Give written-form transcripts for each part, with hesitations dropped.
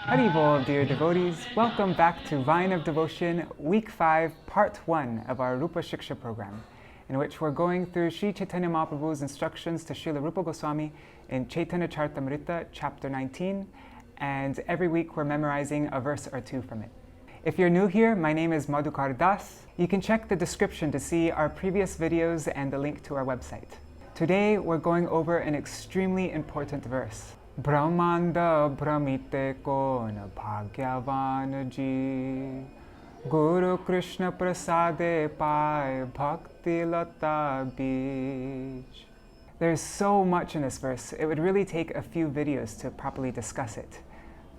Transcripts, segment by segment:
Haribol, dear devotees, welcome back to Vine of Devotion, Week 5, Part 1 of our Rūpa-śikṣā program, in which we're going through Śrī Caitanya Mahāprabhu's instructions to Śrīla Rūpa Gosvāmī in Caitanya-caritāmṛta, Chapter 19, and every week we're memorizing a verse or two from it. If you're new here, my name is Madhukar Das. You can check the description to see our previous videos and the link to our website. Today we're going over an extremely important verse. Brahmāṇḍa bhramite kona bhāgyavān guru-kṛṣṇa-prasāde pāya bhakti-latā-bīja. There's so much in this verse, it would really take a few videos to properly discuss it.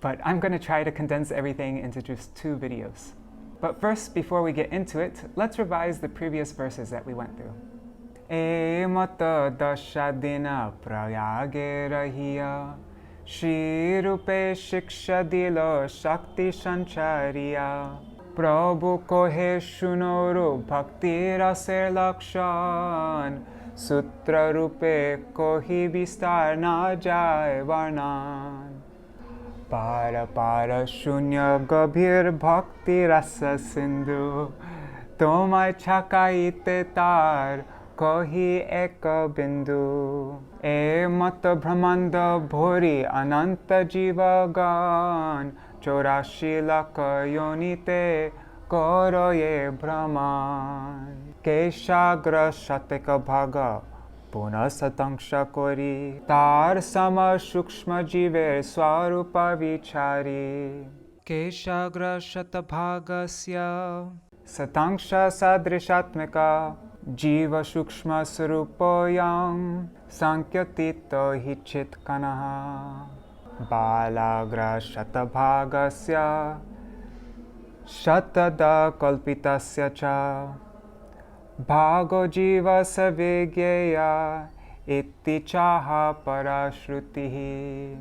But I'm going to try to condense everything into just 2 videos. But first, before we get into it, let's revise the previous verses that we went through. Mata dashadina prayage rahiya Śrī Rūpa-śikṣā dilo shakti sanchariya Prabhu kohe shunoro bhakti-raser lakshan Sutra rupe kohi vistar na jai varnan Para para shunya gabhir bhakti rasa sindhu Tomai chakaite tar kohi eka bindu mata bhramāṇḍa bhori ananta jīva gan chorashi laka yonite koroye brahman keshagra shateka bhaga puna satangsha kori tar sama sukshma jiver swarupa vichari keshagra shatabhagasya satangsha sadrishatmika jīva sukshma sarupoyam sankyatito hichit kanaha balagra shatabhagasya shatada kalpitasya cha bhago jiva savegyeya iti chaha parashrutihi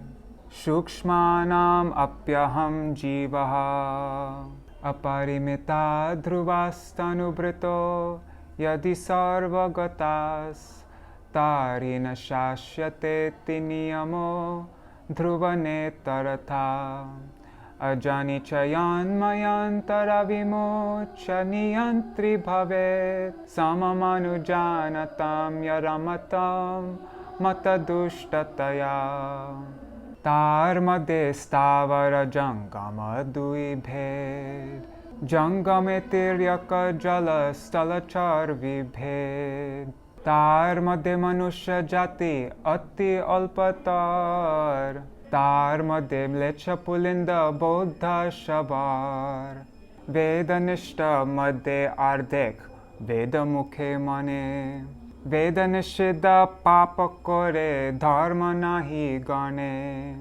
sukshmanam apyaham jivaha aparimita dhruvastanubrito yadi sarvagatas tarina shashyate tiniyamo dhruvane taratha ajani chayan mayantara vimocha niyantri bhavet samamanujanatam yaramatam matadushtaya tar madhe stavara jangama dui bhed Jangame tiryaka jala stalachar vibhed Tar madhe manusya jati ati alpatar Tar madhe mlecha pulinda bodha shabar Vedanishta madhe ardek Veda mukhe mane Vedanishida papa kore dharma nahi gane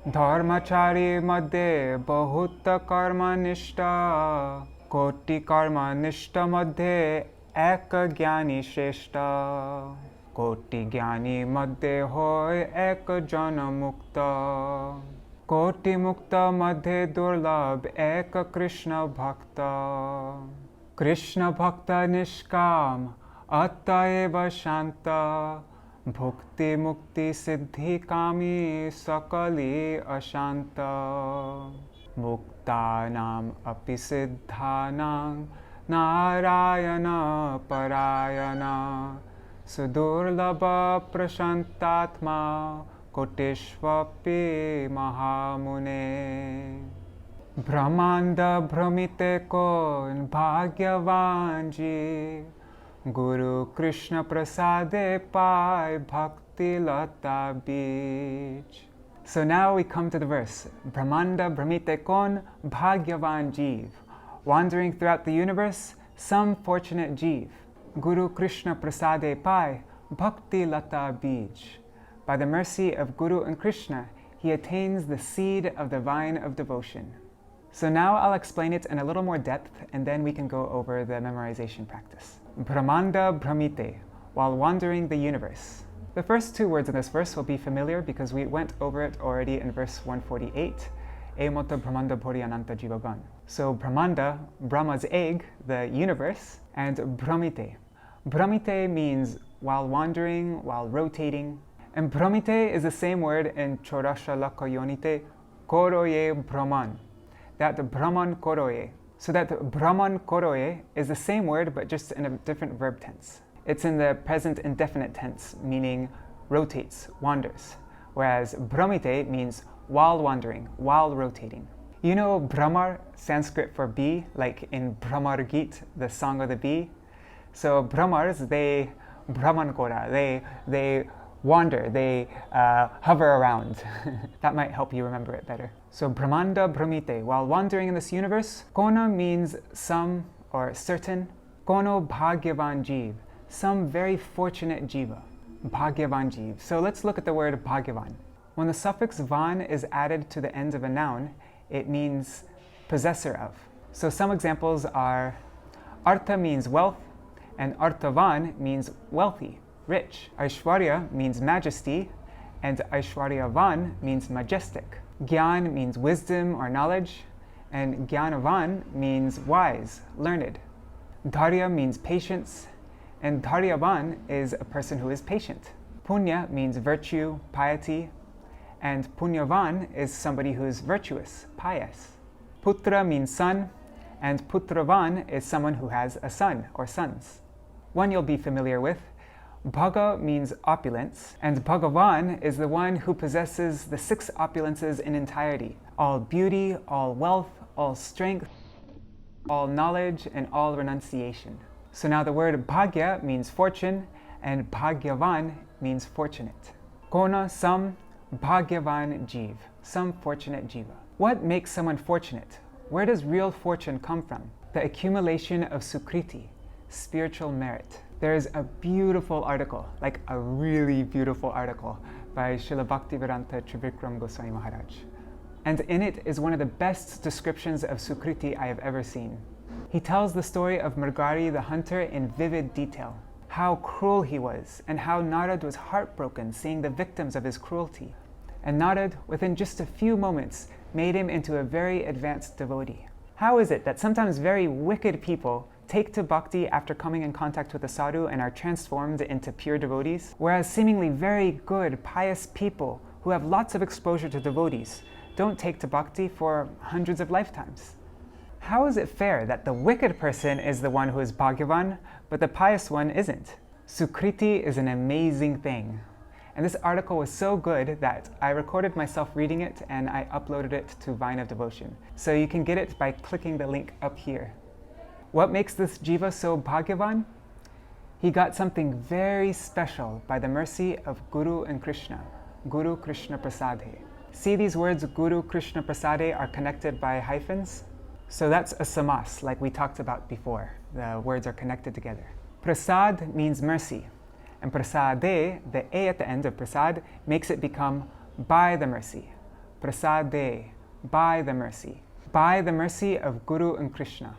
Dharmachari madhe bahutta karma nishta Koti karma nishta madhe eka jnani shreshta Koti jnani madhe hoy eka jana mukta Koti mukta madhe durlabh eka Krishna bhakta Krishna bhakta nishkam attaeva shanta Bhukti mukti siddhi kami sakali ashanta Muktanam api siddhanam narayana parayana Sudurlabha prashantatma koteshvapi mahamune Brahmāṇḍa bhramite kon bhāgyavān guru-kṛṣṇa-prasāde pāya bhakti-latā-bīja. So now we come to the verse, Brahmāṇḍa bhramite kon bhāgyavān jīva. Wandering throughout the universe, some fortunate jīva. Guru-kṛṣṇa-prasāde pāya bhakti-latā-bīja. By the mercy of Guru and Krishna, he attains the seed of the vine of devotion. So now I'll explain it in a little more depth, and then we can go over the memorization practice. Brahmāṇḍa bhramite, while wandering the universe. The first 2 words in this verse will be familiar because we went over it already in verse 148. Mata Brahmāṇḍa bhori ananta jīva gan. So Brahmāṇḍa, Brahma's egg, the universe, and bhramite. Bhramite means while wandering, while rotating. And bhramite is the same word in chorasha laka yonite, koroye Brahman. That Brahman koroye. So that Brahman koroye is the same word but just in a different verb tense. It's in the present indefinite tense, meaning rotates, wanders. Whereas bhramite means while wandering, while rotating. You know Brahmar, Sanskrit for bee, like in Brahmar Geet, the song of the bee? So Brahmars, they Brahman kora, they wander, they hover around. That might help you remember it better. So bhramāṇḍa bhramite, while wandering in this universe, kona means some or certain. Kono bhāgyavān jīva, some very fortunate jīva. Bhāgyavān jīva. So let's look at the word bhāgyavān. When the suffix van is added to the end of a noun, it means possessor of. So some examples are artha means wealth, and artavan means wealthy, rich. Aishwarya means majesty, and aishwaryavan means majestic. Gyan means wisdom or knowledge, and gyanavan means wise, learned. Dharya means patience, and dharyavan is a person who is patient. Punya means virtue, piety, and punyavan is somebody who is virtuous, pious. Putra means son, and putravan is someone who has a son or sons. One you'll be familiar with. Bhaga means opulence, and Bhagavan is the one who possesses the 6 opulences in entirety. All beauty, all wealth, all strength, all knowledge, and all renunciation. So now the word bhagya means fortune, and bhagyavan means fortunate. Kona, some, bhagyavan jiva, some fortunate jiva. What makes someone fortunate? Where does real fortune come from? The accumulation of sukriti, spiritual merit. There is a beautiful article, like a really beautiful article, by Śrīla Bhakti-vedanta Trivicram Gosvāmī Maharaj. And in it is one of the best descriptions of sukriti I have ever seen. He tells the story of Mrgari the hunter in vivid detail. How cruel he was, and how Narad was heartbroken seeing the victims of his cruelty. And Narad, within just a few moments, made him into a very advanced devotee. How is it that sometimes very wicked people take to bhakti after coming in contact with a sadhu and are transformed into pure devotees, whereas seemingly very good, pious people who have lots of exposure to devotees don't take to bhakti for hundreds of lifetimes? How is it fair that the wicked person is the one who is bhagyavan, but the pious one isn't? Sukriti is an amazing thing. And this article was so good that I recorded myself reading it and I uploaded it to Vine of Devotion. So you can get it by clicking the link up here. What makes this jiva so bhagyavan? He got something very special by the mercy of Guru and Krishna, guru-kṛṣṇa-prasāde. See, these words guru-kṛṣṇa-prasāde are connected by hyphens? So that's a samas, like we talked about before. The words are connected together. Prasad means mercy, and prasade, the a at the end of prasad, makes it become by the mercy. Prasade, by the mercy. By the mercy of Guru and Krishna.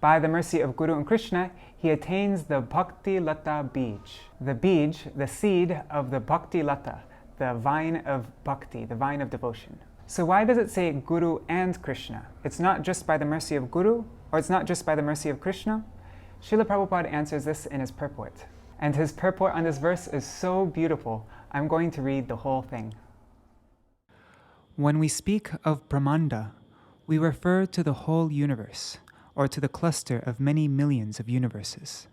By the mercy of Guru and Krishna, he attains the bhakti-latā-bīja. The bij, the seed of the bhakti-lata, the vine of bhakti, the vine of devotion. So why does it say Guru and Krishna? It's not just by the mercy of Guru, or it's not just by the mercy of Krishna? Śrīla Prabhupāda answers this in his purport. And his purport on this verse is so beautiful, I'm going to read the whole thing. When we speak of brahmāṇḍa, we refer to the whole universe, or to the cluster of many millions of universes.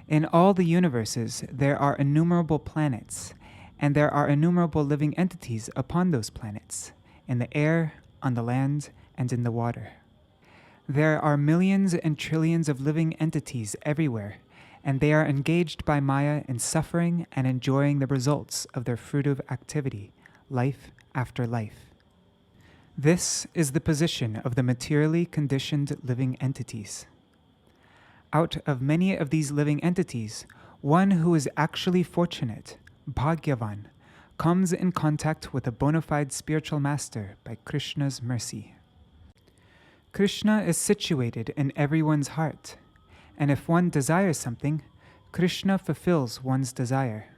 In all the universes, there are innumerable planets, and there are innumerable living entities upon those planets, in the air, on the land, and in the water. There are millions and trillions of living entities everywhere, and they are engaged by Maya in suffering and enjoying the results of their fruitive activity, life after life. This is the position of the materially conditioned living entities. Out of many of these living entities, one who is actually fortunate, bhagyavan, comes in contact with a bona fide spiritual master by Krishna's mercy. Krishna is situated in everyone's heart, and if one desires something, Krishna fulfills one's desire.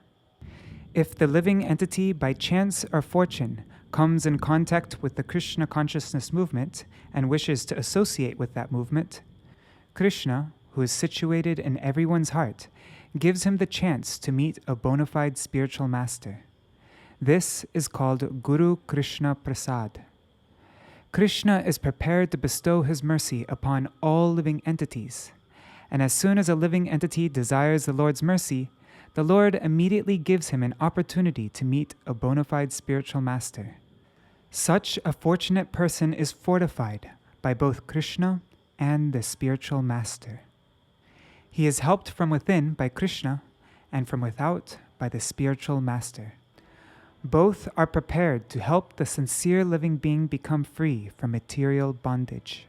If the living entity by chance or fortune comes in contact with the Krishna consciousness movement and wishes to associate with that movement, Krishna, who is situated in everyone's heart, gives him the chance to meet a bona fide spiritual master. This is called guru-kṛṣṇa-prasāde. Krishna is prepared to bestow his mercy upon all living entities, and as soon as a living entity desires the Lord's mercy, the Lord immediately gives him an opportunity to meet a bona fide spiritual master. Such a fortunate person is fortified by both Krishna and the spiritual master. He is helped from within by Krishna and from without by the spiritual master. Both are prepared to help the sincere living being become free from material bondage.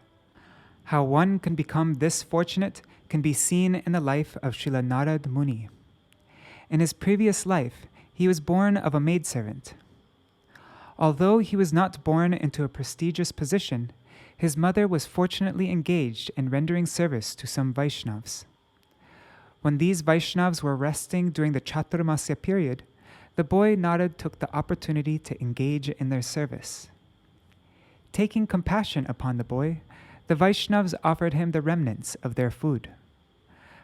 How one can become this fortunate can be seen in the life of Srila Narad Muni. In his previous life, he was born of a maidservant. Although he was not born into a prestigious position, his mother was fortunately engaged in rendering service to some Vaishnavas. When these Vaishnavas were resting during the Chaturmasya period, the boy Narad took the opportunity to engage in their service. Taking compassion upon the boy, the Vaishnavas offered him the remnants of their food.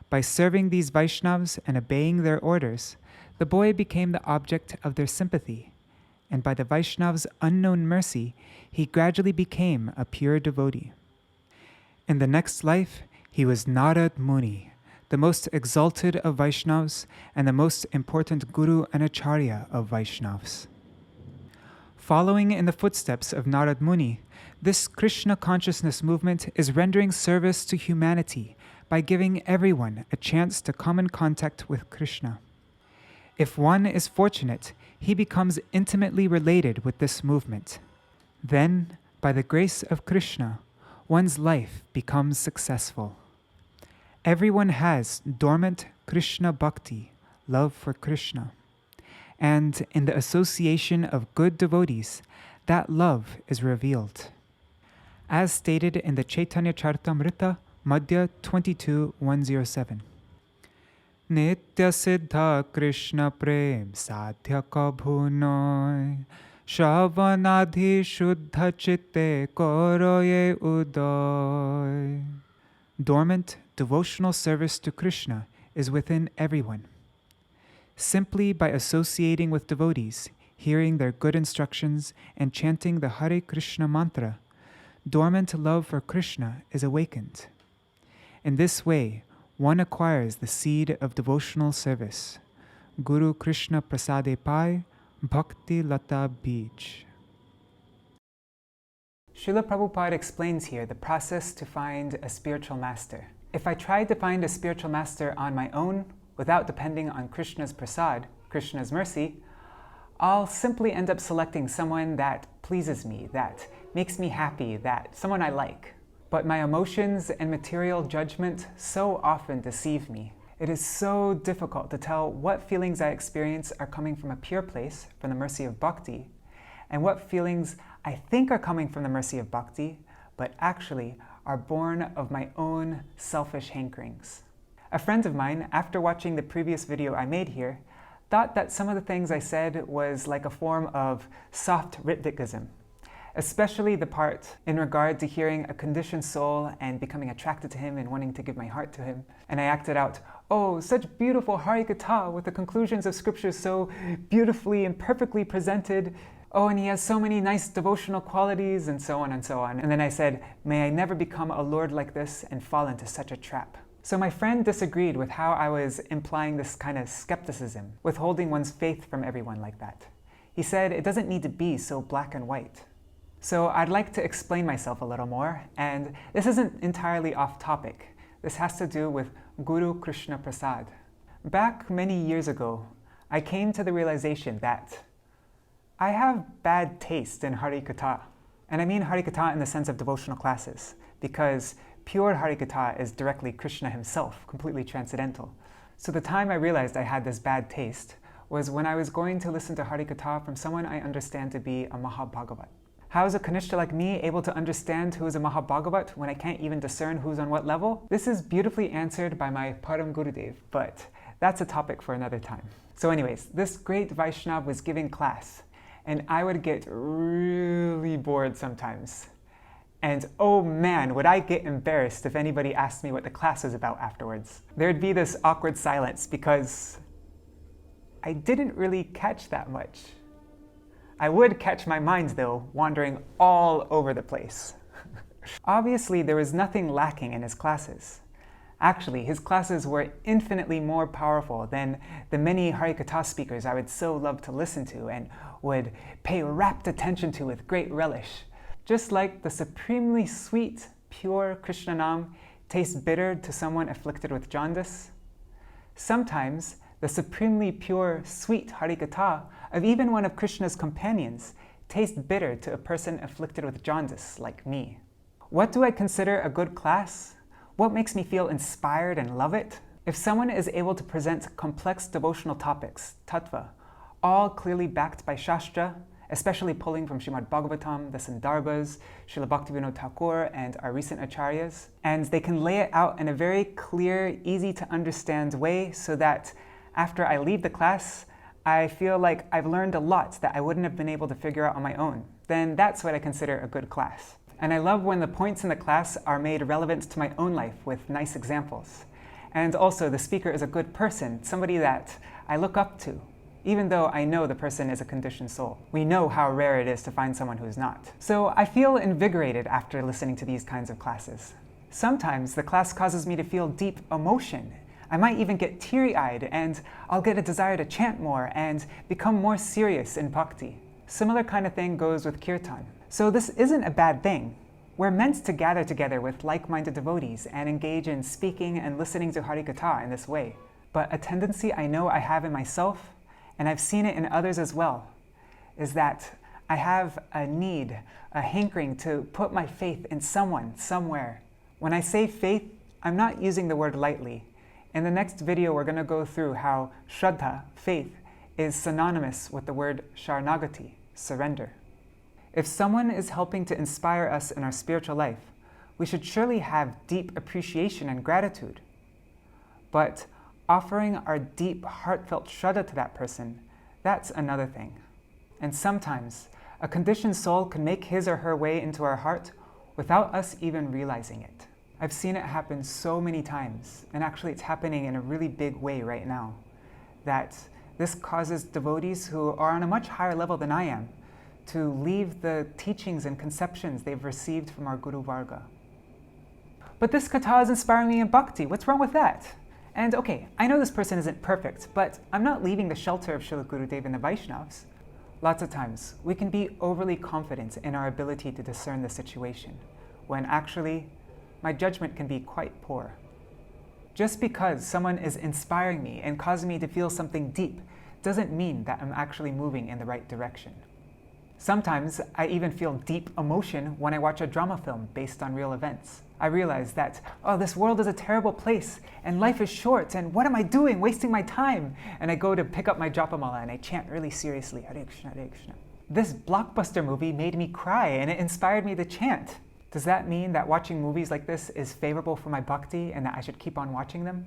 By serving these Vaishnavas and obeying their orders, the boy became the object of their sympathy, and by the Vaishnavas' unknown mercy, he gradually became a pure devotee. In the next life, he was Narad Muni, the most exalted of Vaishnavas and the most important guru and acharya of Vaishnavas. Following in the footsteps of Narad Muni, this Krishna consciousness movement is rendering service to humanity by giving everyone a chance to come in contact with Krishna. If one is fortunate, he becomes intimately related with this movement. Then, by the grace of Krishna, one's life becomes successful. Everyone has dormant Krishna bhakti, love for Krishna. And in the association of good devotees, that love is revealed. As stated in the Caitanya-caritāmṛta Madhya 22.107. Nitya siddha Krishna prem sadhya kabhu noy, shravanadhi shuddha chitte koroye udoy. Dormant devotional service to Krishna is within everyone. Simply by associating with devotees, hearing their good instructions, and chanting the Hare Krishna mantra, dormant love for Krishna is awakened. In this way, one acquires the seed of devotional service, guru-kṛṣṇa-prasāde pāya, bhakti-latā-bīja. Śrīla Prabhupāda explains here the process to find a spiritual master. If I tried to find a spiritual master on my own, without depending on Krishna's prasad, Krishna's mercy, I'll simply end up selecting someone that pleases me, that makes me happy, someone I like. But my emotions and material judgment so often deceive me. It is so difficult to tell what feelings I experience are coming from a pure place, from the mercy of bhakti, and what feelings I think are coming from the mercy of bhakti, but actually are born of my own selfish hankerings. A friend of mine, after watching the previous video I made here, thought that some of the things I said was like a form of soft Ritvikism, especially the part in regard to hearing a conditioned soul and becoming attracted to him and wanting to give my heart to him. And I acted out, oh, such beautiful Harikatha with the conclusions of scriptures so beautifully and perfectly presented. Oh, and he has so many nice devotional qualities, and so on and so on. And then I said, may I never become a lord like this and fall into such a trap. So my friend disagreed with how I was implying this kind of skepticism, withholding one's faith from everyone like that. He said it doesn't need to be so black and white. So I'd like to explain myself a little more, and this isn't entirely off topic. This has to do with guru-kṛṣṇa-prasāde. Back many years ago, I came to the realization that I have bad taste in Harikatha. And I mean Harikatha in the sense of devotional classes, because pure Harikatha is directly Krishna himself, completely transcendental. So the time I realized I had this bad taste was when I was going to listen to Harikatha from someone I understand to be a Mahabhagavat. How is a Kanishta like me able to understand who is a Mahabhagavat when I can't even discern who's on what level? This is beautifully answered by my Param Gurudev, but that's a topic for another time. So anyways, this great Vaishnava was giving class, and I would get really bored sometimes. And oh man, would I get embarrassed if anybody asked me what the class was about afterwards. There'd be this awkward silence because I didn't really catch that much. I would catch my mind, though, wandering all over the place. Obviously, there was nothing lacking in his classes. Actually, his classes were infinitely more powerful than the many Harikatha speakers I would so love to listen to and would pay rapt attention to with great relish. Just like the supremely sweet, pure Krishna Nam tastes bitter to someone afflicted with jaundice, sometimes the supremely pure, sweet Harikatha of even one of Krishna's companions tastes bitter to a person afflicted with jaundice like me. What do I consider a good class? What makes me feel inspired and love it? If someone is able to present complex devotional topics, tattva, all clearly backed by Shastra, especially pulling from Srimad Bhagavatam, the Sandarbhas, Srila Bhaktivinoda Thakur, and our recent acharyas, and they can lay it out in a very clear, easy to understand way so that after I leave the class, I feel like I've learned a lot that I wouldn't have been able to figure out on my own, then that's what I consider a good class. And I love when the points in the class are made relevant to my own life with nice examples. And also, the speaker is a good person, somebody that I look up to, even though I know the person is a conditioned soul. We know how rare it is to find someone who's not. So I feel invigorated after listening to these kinds of classes. Sometimes the class causes me to feel deep emotion. I might even get teary-eyed, and I'll get a desire to chant more and become more serious in bhakti. Similar kind of thing goes with kirtan. So this isn't a bad thing. We're meant to gather together with like-minded devotees and engage in speaking and listening to Harikatha in this way. But a tendency I know I have in myself, and I've seen it in others as well, is that I have a need, a hankering to put my faith in someone, somewhere. When I say faith, I'm not using the word lightly. In the next video, we're going to go through how Shraddha, faith, is synonymous with the word Sharanagati, surrender. If someone is helping to inspire us in our spiritual life, we should surely have deep appreciation and gratitude. But offering our deep, heartfelt Shraddha to that person, that's another thing. And sometimes, a conditioned soul can make his or her way into our heart without us even realizing it. I've seen it happen so many times, and actually it's happening in a really big way right now, that this causes devotees who are on a much higher level than I am to leave the teachings and conceptions they've received from our Guru Varga. But this katha is inspiring me in bhakti. What's wrong with that? And okay, I know this person isn't perfect, but I'm not leaving the shelter of Srila Gurudev and the Vaishnavas. Lots of times, we can be overly confident in our ability to discern the situation, when actually, my judgment can be quite poor. Just because someone is inspiring me and causing me to feel something deep doesn't mean that I'm actually moving in the right direction. Sometimes I even feel deep emotion when I watch a drama film based on real events. I realize that, oh, this world is a terrible place, and life is short, and what am I doing, wasting my time? And I go to pick up my japamala and I chant really seriously, Hare Krishna, Hare Krishna. This blockbuster movie made me cry and it inspired me to chant. Does that mean that watching movies like this is favorable for my bhakti and that I should keep on watching them?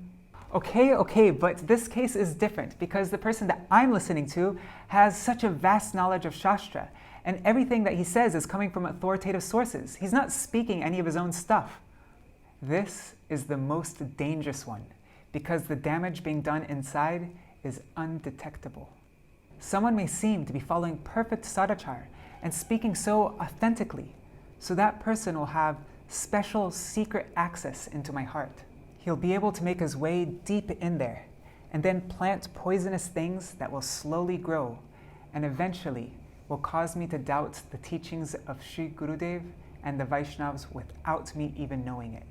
Okay, but this case is different because the person that I'm listening to has such a vast knowledge of Shastra, and everything that he says is coming from authoritative sources. He's not speaking any of his own stuff. This is the most dangerous one because the damage being done inside is undetectable. Someone may seem to be following perfect sadachar and speaking so authentically, so that person will have special secret access into my heart. He'll be able to make his way deep in there and then plant poisonous things that will slowly grow and eventually will cause me to doubt the teachings of Sri Gurudev and the Vaishnavas without me even knowing it.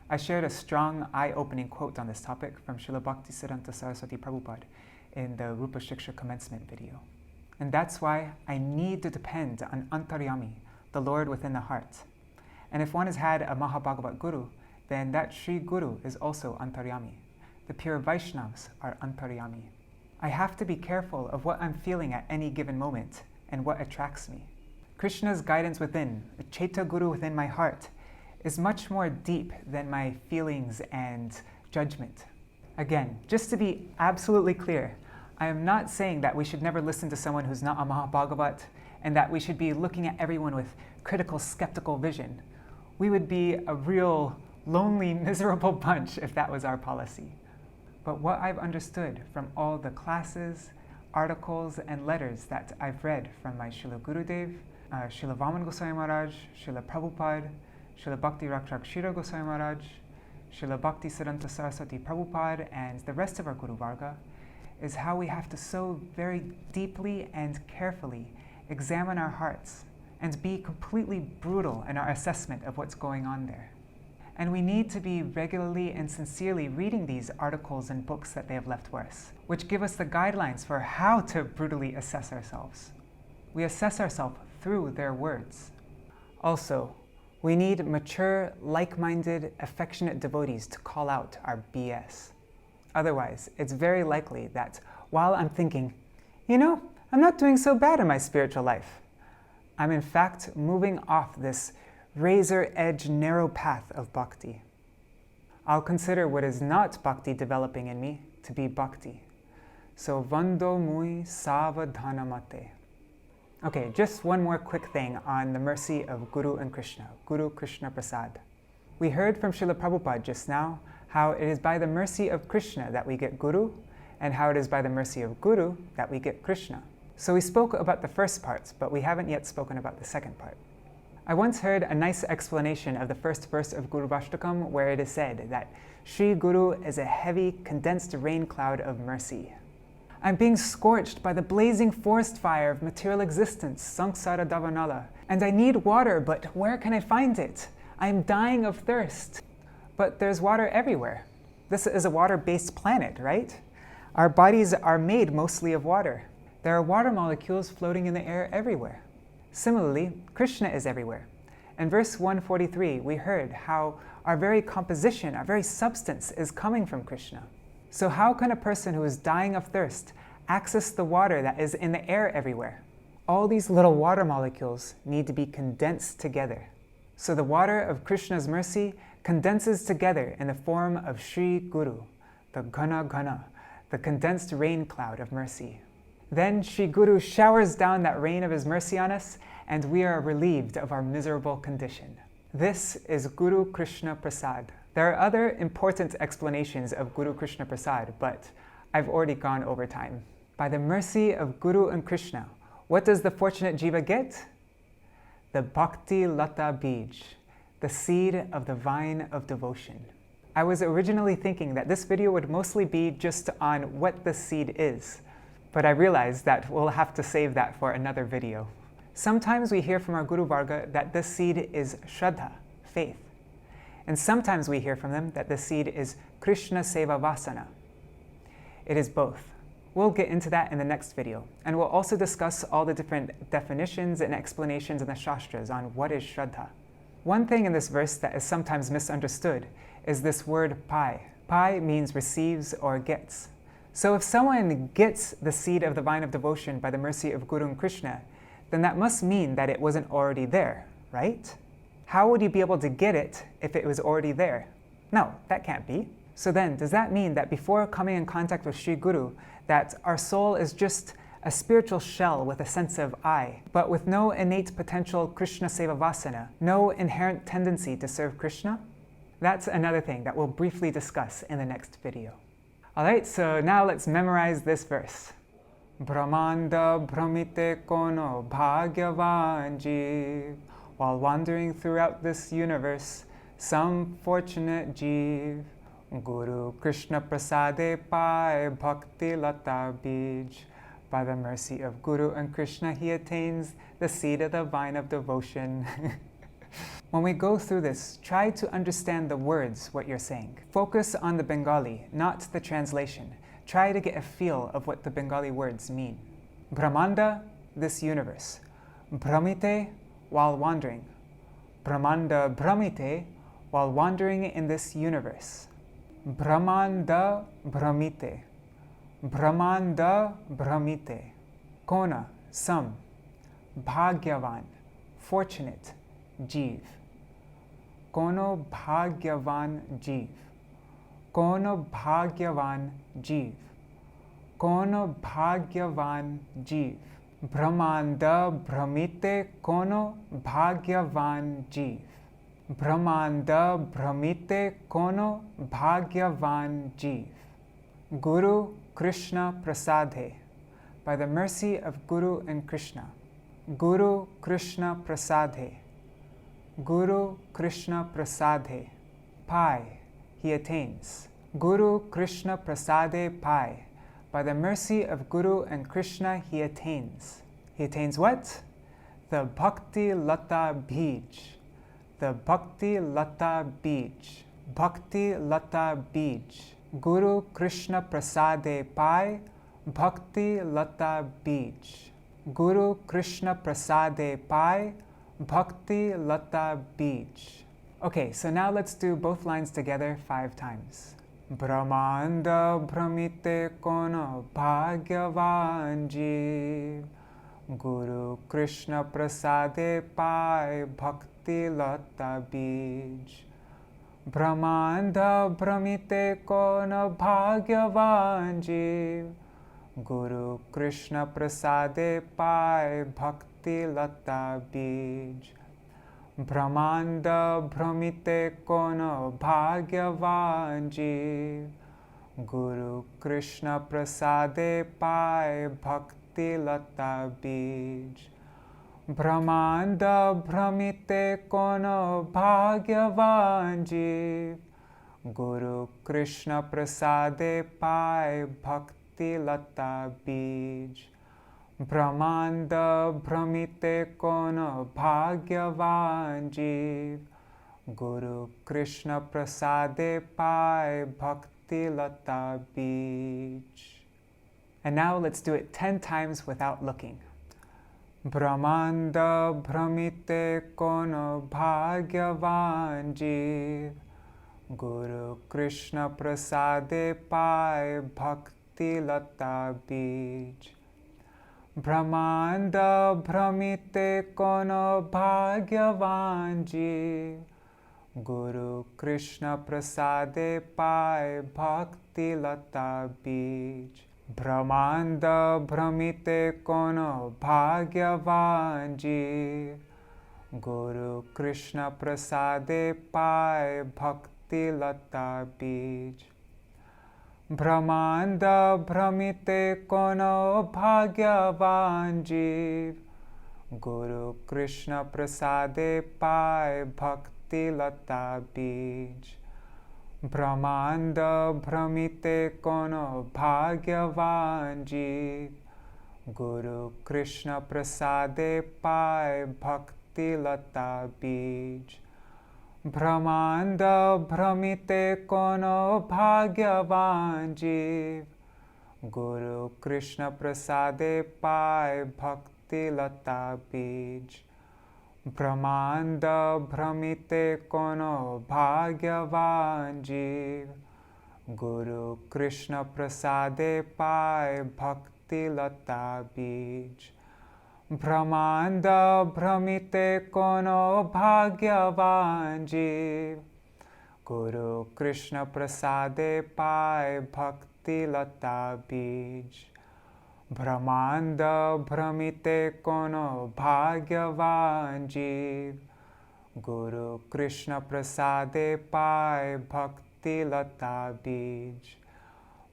I shared a strong, eye-opening quote on this topic from Srila Bhaktisiddhanta Saraswati Prabhupāda in the Rūpa-śikṣā commencement video. And that's why I need to depend on Antaryami, the Lord within the heart. And if one has had a Mahabhagavat Guru, then that Sri Guru is also Antaryami. The pure Vaishnavas are Antaryami. I have to be careful of what I'm feeling at any given moment and what attracts me. Krishna's guidance within, the Chaita Guru within my heart, is much more deep than my feelings and judgment. Again, just to be absolutely clear, I am not saying that we should never listen to someone who's not a Mahabhagavat and that we should be looking at everyone with critical, skeptical vision. We would be a real lonely, miserable bunch if that was our policy. But what I've understood from all the classes, articles and letters that I've read from my Śrīla Gurudev, Śrīla Vāman Gosvāmī Maharaj, Śrīla Prabhupāda, Śrīla Bhakti-latā-bīja Gosvāmī Maharaj, Śrīla Bhakti-siddhanta Saraswati Prabhupāda, and the rest of our Guru Varga, is how we have to so very deeply and carefully examine our hearts and be completely brutal in our assessment of what's going on there. And we need to be regularly and sincerely reading these articles and books that they have left for us, which give us the guidelines for how to brutally assess ourselves. We assess ourselves through their words. Also, we need mature, like-minded, affectionate devotees to call out our BS. Otherwise, it's very likely that while I'm thinking, I'm not doing so bad in my spiritual life, I'm in fact moving off this razor-edge, narrow path of bhakti. I'll consider what is not bhakti developing in me to be bhakti. So vando mui savadhanamate. Okay, just one more quick thing on the mercy of Guru and Krishna, guru-kṛṣṇa-prasāde. We heard from Śrīla Prabhupāda just now how it is by the mercy of Krishna that we get Guru, and how it is by the mercy of Guru that we get Krishna. So we spoke about the first parts, but we haven't yet spoken about the second part. I once heard a nice explanation of the first verse of Guru Vastakam, where it is said that Śrī Guru is a heavy, condensed rain cloud of mercy. I'm being scorched by the blazing forest fire of material existence, samsara davanala, and I need water, but where can I find it? I'm dying of thirst. But there's water everywhere. This is a water-based planet, right? Our bodies are made mostly of water. There are water molecules floating in the air everywhere. Similarly, Krishna is everywhere. In verse 143, we heard how our very composition, our very substance is coming from Krishna. So how can a person who is dying of thirst access the water that is in the air everywhere? All these little water molecules need to be condensed together. So the water of Krishna's mercy condenses together in the form of Śrī Guru, the Ghana, the condensed rain cloud of mercy. Then Śrī Guru showers down that rain of his mercy on us, and we are relieved of our miserable condition. This is guru-kṛṣṇa-prasāde. There are other important explanations of guru-kṛṣṇa-prasāde, but I've already gone over time. By the mercy of Guru and Krishna, what does the fortunate jiva get? The bhakti-latā-bīja, the seed of the vine of devotion. I was originally thinking that this video would mostly be just on what the seed is, but I realized that we'll have to save that for another video. Sometimes we hear from our Guru Varga that this seed is Shraddha, faith. And sometimes we hear from them that the seed is Krishna Seva Vasana. It is both. We'll get into that in the next video, and we'll also discuss all the different definitions and explanations in the Shastras on what is Shraddha. One thing in this verse that is sometimes misunderstood is this word pāya. Pāya means receives or gets. So if someone gets the seed of the vine of devotion by the mercy of Guru and Krishna, then that must mean that it wasn't already there, right? How would you be able to get it if it was already there? No, that can't be. So then, does that mean that before coming in contact with Śrī Guru, that our soul is just a spiritual shell with a sense of I, but with no innate potential Krishna Seva Vasana, no inherent tendency to serve Krishna? That's another thing that we'll briefly discuss in the next video. Alright, so now let's memorize this verse. Brahmāṇḍa bhramite kona bhāgyavān jīva. While wandering throughout this universe, some fortunate jīva, guru-kṛṣṇa-prasāde pāya bhakti-latā-bīja. By the mercy of Guru and Krishna, he attains the seed of the vine of devotion. When we go through this, try to understand the words, what you're saying. Focus on the Bengali, not the translation. Try to get a feel of what the Bengali words mean. Brahmāṇḍa, this universe. Bhramite, while wandering. Brahmāṇḍa bhramite, while wandering in this universe. Brahmāṇḍa bhramite. Brahmāṇḍa bhramite. Kona, some. Bhāgyavān, fortunate, jīva. Kono bhāgyavān jīva. Kono bhāgyavān jīva. Kono bhāgyavān jīva. Brahmāṇḍa bhramite kono bhāgyavān jīva. Brahmāṇḍa bhramite kono bhāgyavān jīva. Guru-kṛṣṇa-prasāde by the mercy of Guru and Krishna. Guru-kṛṣṇa-prasāde. Guru-kṛṣṇa-prasāde. Pi, he attains. Guru-kṛṣṇa-prasāde pi. By the mercy of Guru and Krishna, he attains. He attains what? The bhakti-latā-bīja. The bhakti-latā-bīja. Bhakti-latā-bīja. Guru-kṛṣṇa-prasāde pi. Bhakti-latā-bīja. Guru-kṛṣṇa-prasāde pi. Bhakti-latā-bīja. Okay, so now let's do both lines together 5 times. Brahmāṇḍa bhramite kona bhāgyavān jīva. Guru-kṛṣṇa-prasāde pi. Bhakti-latā-bīja. Brahmāṇḍa bhramite kona bhāgyavān jīva. Guru-kṛṣṇa-prasāde pi. Bhakti-latā-bīja. Brahmāṇḍa bhramite kona bhāgyavān jīva. Guru-kṛṣṇa-prasāde pi. Bhakti-latā-bīja. Brahmāṇḍa bhramite kona bhāgyavān jīva. Guru-kṛṣṇa-prasāde pi. Bhakti-latā-bīja. Brahmāṇḍa bhramite kona bhāgyavān jīva. Guru-kṛṣṇa-prasāde pi. Bhakti-latā-bīja. And now let's do it 10 times without looking. Brahmāṇḍa bhramite kona bhāgyavān jīva. Guru-kṛṣṇa-prasāde pi. Bhakti-latā-bīja. Brahmāṇḍa bhramite kona bhāgyavān jīva. Guru-kṛṣṇa-prasāde pi. Bhakti-latā-bīja. Brahmāṇḍa bhramite kona bhāgyavān jīva. Guru-kṛṣṇa-prasāde pi. Bhakti-latā-bīja. Brahmāṇḍa bhramite kona bhāgyavān jīva. Guru-kṛṣṇa-prasāde pi. Bhakti-latā-bīja. Brahmāṇḍa bhramite kona bhāgyavān jīva. Guru-kṛṣṇa-prasāde pi. Bhakti-latā-bīja. Brahmāṇḍa bhramite kona bhāgyavān jīva. Guru-kṛṣṇa-prasāde pi. Bhakti-latā-bīja. Brahmāṇḍa bhramite kona bhāgyavān jīva. Guru-kṛṣṇa-prasāde pi. Bhakti-latā-bīja. Brahmāṇḍa bhramite kona bhāgyavān jīva. Guru-kṛṣṇa-prasāde pi. Bhakti-latā-bīja. Brahmāṇḍa bhramite kona bhāgyavān jīva. Guru-kṛṣṇa-prasāde pi. Bhakti-latā-bīja.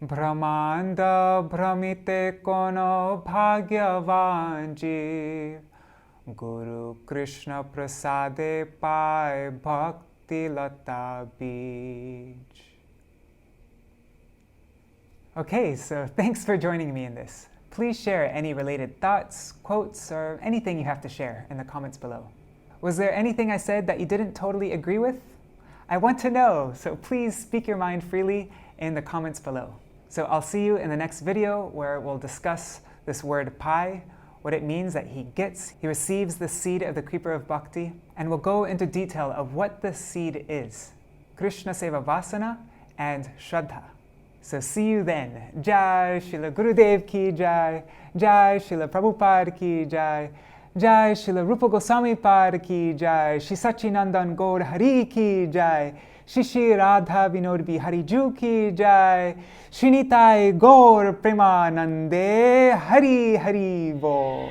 Brahmāṇḍa bhramite kona bhāgyavān jīva. Guru-kṛṣṇa-prasāde pi. Bhakti-latā-bīja. Okay, so thanks for joining me in this. Please share any related thoughts, quotes, or anything you have to share in the comments below. Was there anything I said that you didn't totally agree with? I want to know, so please speak your mind freely in the comments below. So I'll see you in the next video where we'll discuss this word pi, what it means that he receives the seed of the creeper of bhakti, and we'll go into detail of what the seed is, Krishna Seva Vasana and Shraddha. So see you then. Jai Śrīla Gurudev ki jai, Jai Śrīla Prabhupāda ki jai, Jai Śrīla Rūpa Gosvāmī Pada ki jai, Śrī Sachinandan Gaur Hari ki jai, Shri Radha Vinod Bihari Ju ki jai, Shrinitai Gaur Premanande Hari Haribol.